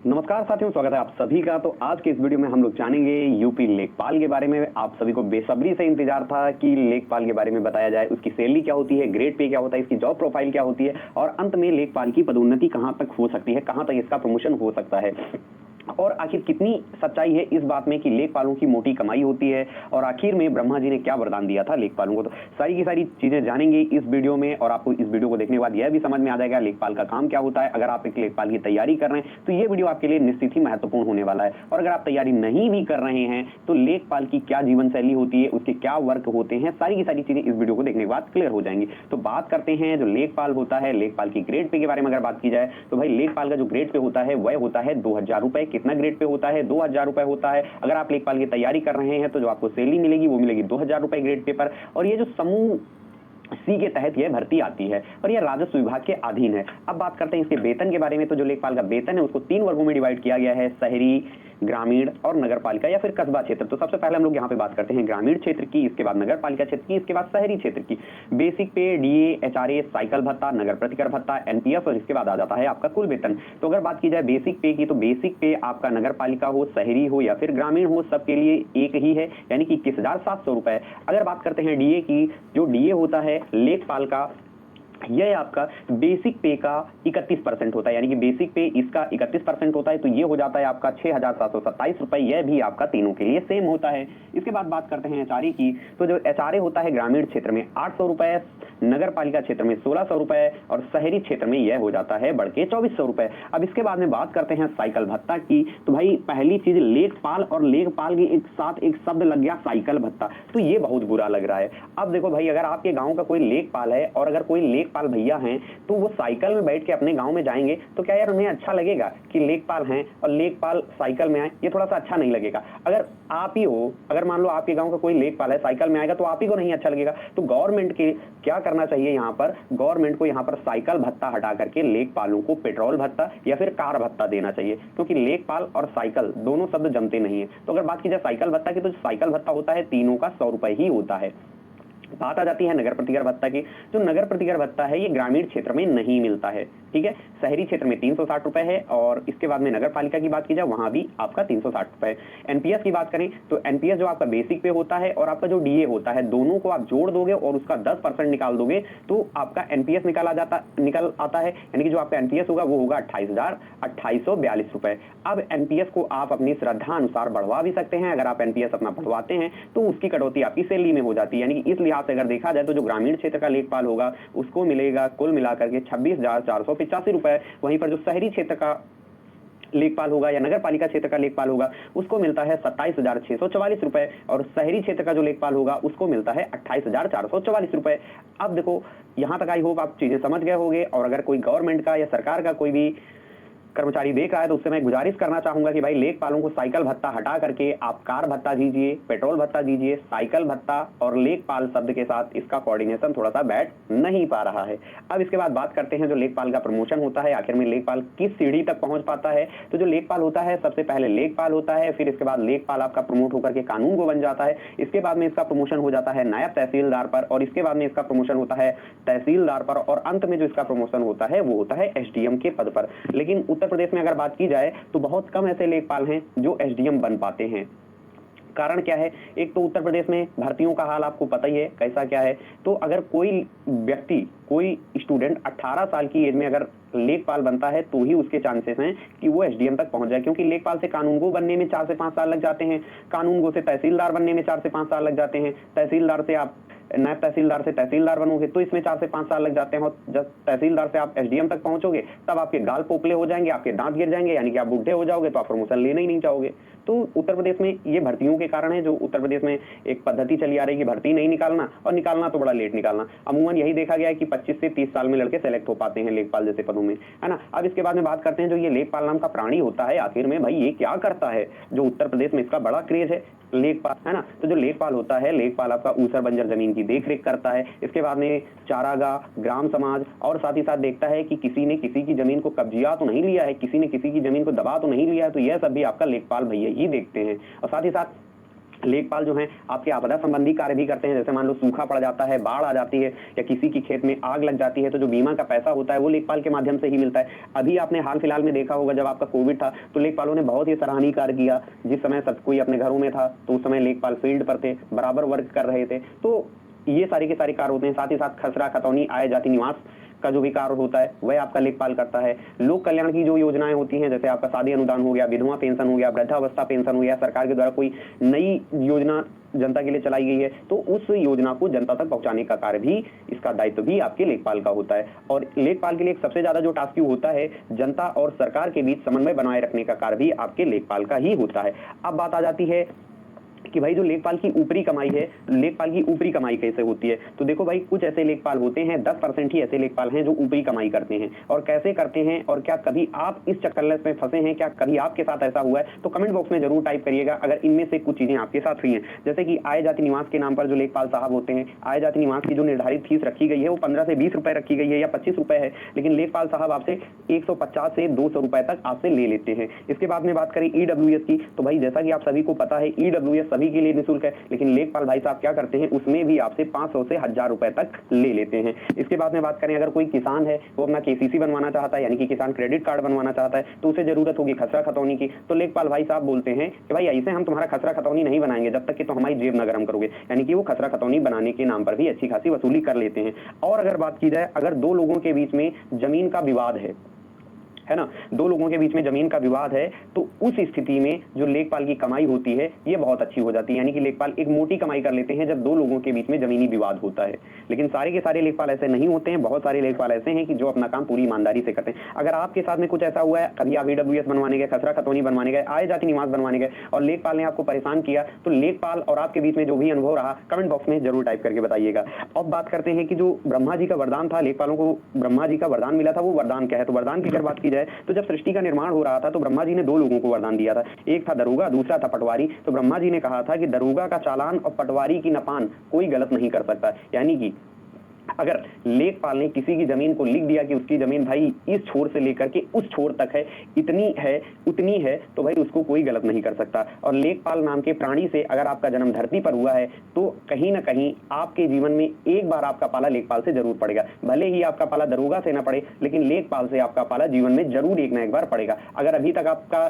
नमस्कार साथियों, स्वागत है आप सभी का। तो आज के इस वीडियो में हम लोग जानेंगे यूपी लेखपाल के बारे में। आप सभी को बेसब्री से इंतजार था कि लेखपाल के बारे में बताया जाए, उसकी सैलरी क्या होती है, ग्रेड पे क्या होता है, इसकी जॉब प्रोफाइल क्या होती है और अंत में लेखपाल की पदोन्नति कहां तक हो सकती है, कहां तक इसका प्रमोशन हो सकता है और आखिर कितनी सच्चाई है इस बात में कि लेखपालों की मोटी कमाई होती है और आखिर में ब्रह्मा जी ने क्या वरदान दिया था लेखपालों को। तो सारी की सारी चीजें जानेंगे इस वीडियो में और आपको इस वीडियो को देखने के बाद यह भी समझ में आ जाएगा लेखपाल का काम क्या होता है। अगर आप एक लेखपाल की तैयारी कर रहे हैं तो ये वीडियो आपके लिए निश्चित ही महत्वपूर्ण होने वाला है। और अगर आप तैयारी नहीं भी कर रहे हैं तो लेखपाल की क्या जीवन शैली होती है, उसके क्या वर्क होते हैं, सारी की सारी चीजें इस वीडियो को देखने के बाद क्लियर हो जाएंगी। तो बात करते हैं जो लेखपाल होता है, लेखपाल की ग्रेड पे के बारे में अगर बात की जाए तो भाई लेखपाल का जो ग्रेड पे होता है वह होता है 2000 रुपए। कितना ग्रेड पे होता है? 2000 रुपए होता है। अगर आप लेखपाल की तैयारी कर रहे हैं तो जो आपको सैलरी मिलेगी वो मिलेगी 2000 रुपए ग्रेड पे पर। और ये जो समूह सी के तहत यह भर्ती आती है और यह राजस्व विभाग के अधीन है। अब बात करते हैं इसके वेतन के बारे में। तो जो लेखपाल का वेतन है उसको 3 वर्गों में डिवाइड किया गया है, शहरी, ग्रामीण और नगरपालिका या फिर कस्बा क्षेत्र। तो सबसे पहले हम लोग यहाँ पे बात करते हैं ग्रामीण क्षेत्र की, इसके बाद नगरपालिका क्षेत्र की, इसके बाद शहरी क्षेत्र की। बेसिक पे, डीए, एचआरए, साइकिल भत्ता, नगर प्रतिकर भत्ता, एनपीएस और इसके बाद आ जाता है आपका कुल वेतन। तो अगर बात की जाए बेसिक पे की तो बेसिक पे आपका नगरपालिका हो, शहरी हो या फिर ग्रामीण हो, सबके लिए एक ही है, यानी कि 21,700 रुपए। अगर बात करते हैं डीए की, जो डीए होता है लेखपाल का, यह आपका बेसिक पे का 31% होता है, यानी कि बेसिक पे इसका 31% होता है। तो ये हो जाता है आपका 6,727 रुपए। यह भी आपका तीनों के लिए सेम होता है। इसके बाद बात करते हैं एचआरए की। तो जो एचआरए होता है ग्रामीण क्षेत्र में 800 रुपए, नगर पालिका क्षेत्र में 1600 रुपए और शहरी क्षेत्र में यह हो जाता है बढ़ के 2400 रुपए। अब इसके बाद में बात करते हैं साइकिल भत्ता की। तो भाई पहली चीज, लेखपाल और लेखपाल के एक साथ एक शब्द लग गया साइकिल भत्ता, तो ये बहुत बुरा लग रहा है। अब देखो भाई, अगर आपके गांव का कोई लेखपाल है और अगर कोई लेखपाल भैया हैं तो वो साइकिल में बैठ के अपने गांव में जाएंगे तो क्या यार उन्हें अच्छा लगेगा कि लेखपाल हैं और लेखपाल साइकिल में आए? ये थोड़ा सा अच्छा नहीं लगेगा। अगर आप ही हो, अगर मान लो आपके गांव का कोई लेखपाल है साइकिल में आएगा तो आप ही को नहीं अच्छा लगेगा। तो गवर्नमेंट के क्या करना चाहिए यहाँ पर, गवर्नमेंट को यहाँ पर साइकिल भत्ता हटा करके लेखपालों को पेट्रोल भत्ता या फिर कार भत्ता देना चाहिए, क्योंकि लेखपाल और साइकिल दोनों शब्द जमते नहीं है। तो अगर बात की जाए साइकिल भत्ता की तो साइकिल भत्ता होता है तीनों का 100 रुपए ही होता है। बात आ जाती है नगर प्रतिकर भत्ता की। जो नगर प्रतिकर भत्ता है ये ग्रामीण क्षेत्र में नहीं मिलता है, ठीक है। शहरी क्षेत्र में 360 रुपए है और इसके बाद में नगर पालिका की बात की जाए वहां भी आपका 360 रुपए। एनपीएस की बात करें तो एनपीएस जो आपका बेसिक पे होता है और आपका जो डीए होता है, दोनों को आप जोड़ दोगे और उसका 10% निकाल दोगे तो आपका एनपीएस निकल आता है, यानी कि जो आपका एनपीएस होगा वो होगा 28,2842 रुपए। अब एनपीएस को आप अपनी श्रद्धा अनुसार बढ़वा भी सकते हैं। अगर आप एनपीएस अपना बढ़वाते हैं तो उसकी कटौती आपकी सैलरी में हो जाती है, यानी कि इस लिहाज से अगर देखा जाए तो जो ग्रामीण क्षेत्र का लेखपाल होगा उसको मिलेगा कुल मिलाकर के 26,485 रुपए। वहीं पर जो शहरी क्षेत्र का लेखपाल होगा या नगर पालिका क्षेत्र का लेखपाल होगा उसको मिलता है 27,644 रुपए और शहरी क्षेत्र का जो लेखपाल होगा उसको मिलता है 28,444 रुपए। अब देखो यहां तक आई होप आप चीजें समझ गए होंगे। और अगर कोई गवर्नमेंट का या सरकार का कोई भी कर्मचारी देख रहा है तो उससे मैं गुजारिश करना चाहूंगा कि भाई लेखपालों को साइकिल भत्ता हटा करके आप कार भत्ता दीजिए, पेट्रोल भत्ता दीजिए। साइकिल भत्ता और लेखपाल शब्द के साथ इसका कोऑर्डिनेशन थोड़ा सा बैठ नहीं पा रहा है। अब इसके बाद बात करते हैं जो लेखपाल का प्रमोशन होता है, आखिर में लेखपाल किस सीढ़ी तक पहुंच पाता है। तो जो लेखपाल होता है सबसे पहले लेखपाल होता है, फिर इसके बाद लेखपाल आपका प्रमोट होकर के कानून को बन जाता है। इसके बाद में इसका प्रमोशन हो जाता है नायब तहसीलदार पर और इसके बाद में इसका प्रमोशन होता है तहसीलदार पर और अंत में जो इसका प्रमोशन होता है वो होता है एसडीएम के पद पर। लेकिन उत्तर प्रदेश में अगर बात की जाए तो बहुत कम ऐसे लेखपाल हैं जो एसडीएम बन पाते हैं। कारण क्या है? एक तो उत्तर प्रदेश में भर्तियों का हाल आपको पता ही है कैसा क्या है। तो अगर कोई व्यक्ति, कोई स्टूडेंट 18 साल की एज में अगर लेखपाल बनता है तो ही उसके चांसेस हैं कि वो एसडीएम तक पहुंच जाए, क्योंकि लेखपाल से कानूनगो बनने में 4 से 5 साल लग जाते हैं, कानूनगो से तहसीलदार बनने में 4 से 5 साल लग जाते हैं, तहसीलदार से आप नायब तहसीलदार से तहसीलदार बनोगे तो इसमें 4 से 5 साल लग जाते हैं और जब तहसीलदार से आप एसडीएम तक पहुंचोगे तब आपके गाल पोपले हो जाएंगे, आपके दांत गिर जाएंगे, यानी कि आप बूढ़े हो जाओगे तो आप प्रमोशन लेना ही नहीं चाहोगे। तो उत्तर प्रदेश में ये भर्तियों के कारण है, जो उत्तर प्रदेश में एक पद्धति चली आ रही है कि भर्ती नहीं निकालना और निकालना तो बड़ा लेट निकालना। अमूमन यही देखा गया है कि 25 से 30 साल में लड़के सेलेक्ट हो पाते हैं लेखपाल जैसे पदों में, है ना। अब इसके बाद में बात करते हैं जो ये लेखपाल नाम का प्राणी होता है, आखिर में भाई ये क्या करता है, जो उत्तर प्रदेश में इसका बड़ा क्रेज है लेखपाल, है ना। तो जो लेखपाल होता है, लेखपाल आपका ऊसर बंजर जमीन की देखरेख करता है। इसके बाद में चारागाह, ग्राम समाज और साथ ही साथ देखता है कि किसी ने किसी की जमीन को कब्जिया तो नहीं लिया है, किसी ने किसी की जमीन को दबा तो नहीं लिया है। तो यह सब भी आपका लेखपाल भैया ही देखते हैं। और साथ ही साथ लेखपाल जो हैं आपके आपदा संबंधी कार्य भी करते हैं। जैसे मान लो सूखा पड़ जाता है, बाढ़ आ जाती है या किसी की खेत में आग लग जाती है, तो जो बीमा का पैसा होता है वो लेखपाल के माध्यम से ही मिलता है। अभी आपने हाल फिलहाल में देखा होगा, जब आपका कोविड था तो लेखपालों ने बहुत ही सराहनीय कार्य किया। जिस समय सब कोई अपने घरों में था तो उस समय लेखपाल फील्ड पर थे, बराबर वर्क कर रहे थे। तो ये सारे के सारे कार्य होते हैं। साथ ही साथ खसरा खतौनी आय जाति निवास का जो भी कार्य होता है वह आपका लेखपाल करता है। लोक कल्याण की जो योजनाएं होती हैं, जैसे आपका शादी अनुदान हो गया, विधवा पेंशन हो गया, वृद्धावस्था पेंशन हो गया, सरकार के द्वारा कोई नई योजना जनता के लिए चलाई गई है तो उस योजना को जनता तक पहुंचाने का कार्य भी, इसका दायित्व भी आपके लेखपाल का होता है। और लेखपाल के लिए सबसे ज्यादा जो टास्क होता है, जनता और सरकार के बीच समन्वय बनाए रखने का कार्य भी आपके लेखपाल का ही होता है। अब बात आ जाती है कि भाई जो लेखपाल की ऊपरी कमाई है, लेखपाल की ऊपरी कमाई कैसे होती है। तो देखो भाई, कुछ ऐसे लेखपाल होते हैं, 10% ही ऐसे लेखपाल हैं जो ऊपरी कमाई करते हैं। और कैसे करते हैं और क्या कभी आप इस चक्कर में फंसे हैं, क्या कभी आपके साथ ऐसा हुआ है, तो कमेंट बॉक्स में जरूर टाइप करिएगा अगर इनमें से कुछ चीजें आपके साथ हुई हैं। जैसे कि आय जाति निवास के नाम पर जो लेखपाल साहब होते हैं, आय जाति निवास की जो निर्धारित फीस रखी गई है वो 15 से 20 रुपए रखी गई है या 25 रुपए है, लेकिन लेखपाल साहब आपसे 150 से 200 रुपए तक आपसे ले लेते हैं। इसके बाद में बात करें ईडब्ल्यूएस की, तो भाई जैसा कि आप सभी को पता है ईडब्ल्यूएस सभी के लिए निःशुल्क है, लेकिन लेखपाल भाई साहब क्या करते हैं, उसमें भी आपसे 500 से 1000 रुपए तक ले लेते हैं। इसके बाद में बात करें, अगर कोई किसान है वो अपना केसीसी बनवाना चाहता है, यानी कि किसान क्रेडिट कार्ड बनवाना चाहता है, तो उसे जरूरत होगी खसरा खतौनी की। तो लेखपाल भाई साहब बोलते हैं कि भाई ऐसे हम तुम्हारा खसरा खतौनी नहीं बनाएंगे जब तक कि तो हमारी जेब न गरम करोगे, यानी कि वो खसरा खतौनी बनाने के नाम पर भी अच्छी खासी वसूली कर लेते हैं। और अगर बात की जाए, अगर दो लोगों के बीच में जमीन का विवाद है ना, दो लोगों के बीच में जमीन का विवाद है, तो उस स्थिति में जो लेखपाल की कमाई होती है ये बहुत अच्छी हो जाती है। यानी कि लेखपाल एक मोटी कमाई कर लेते हैं जब दो लोगों के बीच में जमीनी विवाद होता है। लेकिन सारे के सारे लेखपाल ऐसे नहीं होते हैं, बहुत सारे लेखपाल ऐसे हैं कि जो अपना काम पूरी ईमानदारी से करते हैं। अगर आपके साथ में कुछ ऐसा हुआ है, कभी आप ईडब्ल्यूएस बनवाने गए, खसरा खतौनी बनवाने गए, आय जाति निवास बनवाने गए और लेखपाल ने आपको परेशान किया, तो लेखपाल और आपके बीच में जो भी अनुभव रहा कमेंट बॉक्स में जरूर टाइप करके बताइएगा। अब बात करते हैं कि जो ब्रह्मा जी का वरदान था, लेखपालों को ब्रह्मा जी का वरदान मिला था, वो वरदान क्या है। तो वरदान की अगर बात की जाए तो जब सृष्टि का निर्माण हो रहा था तो ब्रह्मा जी ने दो लोगों को वरदान दिया था, एक था दरोगा, दूसरा था पटवारी। तो ब्रह्मा जी ने कहा था कि दरोगा का चालान और पटवारी की नपान कोई गलत नहीं कर सकता। यानी कि अगर लेखपाल ने किसी की जमीन को लिख दिया कि उसकी जमीन भाई इस छोर से लेकर के उस छोर तक है, इतनी है उतनी है, तो भाई उसको कोई गलत नहीं कर सकता। और लेखपाल नाम के प्राणी से अगर आपका जन्म धरती पर हुआ है तो कहीं ना कहीं आपके जीवन में एक बार आपका पाला लेखपाल से जरूर पड़ेगा। भले ही आपका पाला दरोगा से ना पड़े, लेकिन लेखपाल से आपका पाला जीवन में जरूर एक ना एक बार पड़ेगा। अगर अभी तक आपका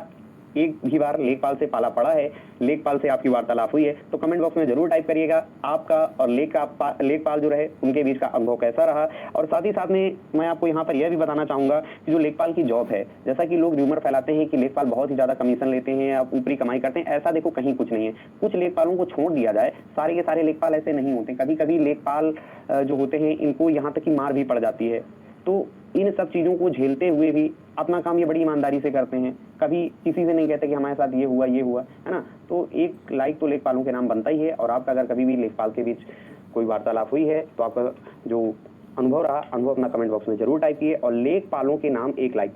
एक भी बार लेखपाल से पाला पड़ा है, लेखपाल से आपकी वार्तालाप हुई है, तो कमेंट बॉक्स में जरूर टाइप करिएगा आपका और लेखपाल जो रहे उनके बीच का अनुभव कैसा रहा। और साथ ही साथ में मैं आपको यहाँ पर यह भी बताना चाहूंगा कि जो लेखपाल की जॉब है, जैसा कि लोग र्यूमर फैलाते हैं कि लेखपाल बहुत ही ज्यादा कमीशन लेते हैं या ऊपरी कमाई करते हैं, ऐसा देखो कहीं कुछ नहीं है। कुछ लेखपालों को छोड़ दिया जाए, सारे के सारे लेखपाल ऐसे नहीं होते। कभी कभी लेखपाल जो होते हैं इनको यहाँ तक की मार भी पड़ जाती है, तो इन सब चीजों को झेलते हुए भी अपना काम ये बड़ी ईमानदारी से करते हैं। कभी किसी से नहीं कहते कि हमारे साथ ये हुआ है ना। तो एक लाइक तो लेखपालों के नाम बनता ही है। और आपका अगर कभी भी लेखपाल के बीच कोई वार्तालाप हुई है तो आपका जो अनुभव रहा, अनुभव अपना कमेंट बॉक्स में जरूर टाइप किए और लेखपालों के नाम एक लाइक